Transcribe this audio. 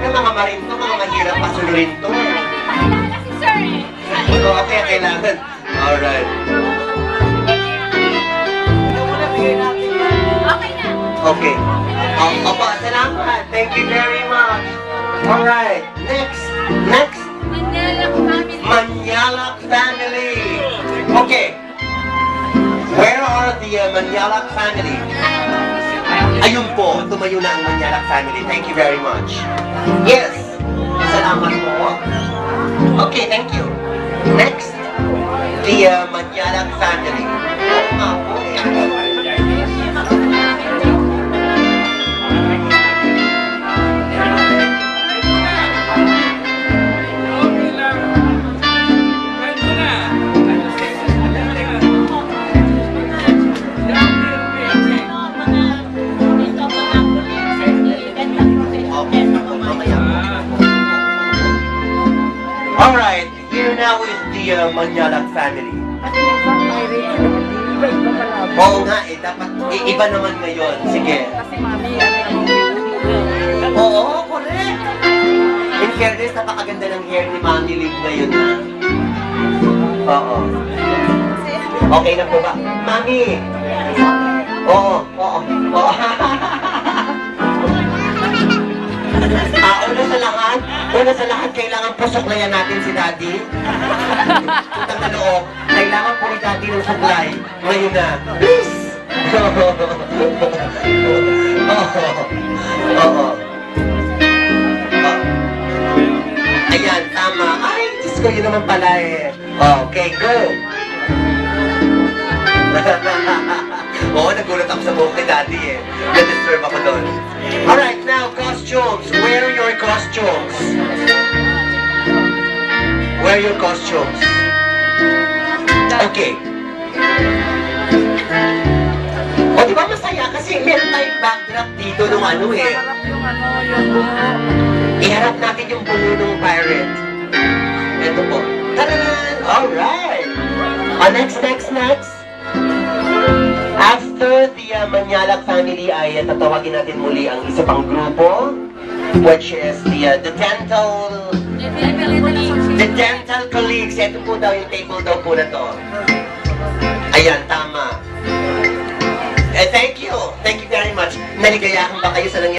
ng mga marinto, mga mahirap pasulurin to. Si Sir eh. Okay, kailangan. Alright. Okay na. Okay. Opo, salamat. Thank you very much. Alright. Next. Manalak family. Manyalak family. Okay. Where are the Manyalak family? Ayun po, tumayo na ang Manyalak family. Thank you very much. Yes. Salamat po. Okay, thank you. Next. The Manyalak family. Oo nga po. Alright, here now is the Manyalak family. Oo nga eh, dapat iba naman ngayon. Sige. Kasi mami, Oo, correct. In fairness, napakaganda ng hair ni Mami Liv ngayon na. Oo. Okay na po ba? Mami! Oo. Una sa lahat, kailangan po suklayan natin si Daddy. Utang na loob, kailangan po ni Daddy ng suklay. Ngayon na. Please! Oo. Ayan, tama. Ay, Diyos ko, yun naman pala eh. Okay, go! Oo, nagulat ako sa buhok ni Daddy eh. Na-disturb ako doon. Alright, now, costumes. Wear your costumes. Wear your costumes. Okay. O, di ba masaya? Kasi meron tayong backdrop dito nung ano eh. Harap yung yung buho. Iharap natin yung buho ng pirate. Ito po. Tararan! Alright! Next. After the Manyalak family ay tatawagin natin muli ang isa pang grupo, which is the dental colleagues. Ito po daw yung table daw po na to. Ayan, tama. Thank you very much. Naligayahan ba kayo sa nangyari?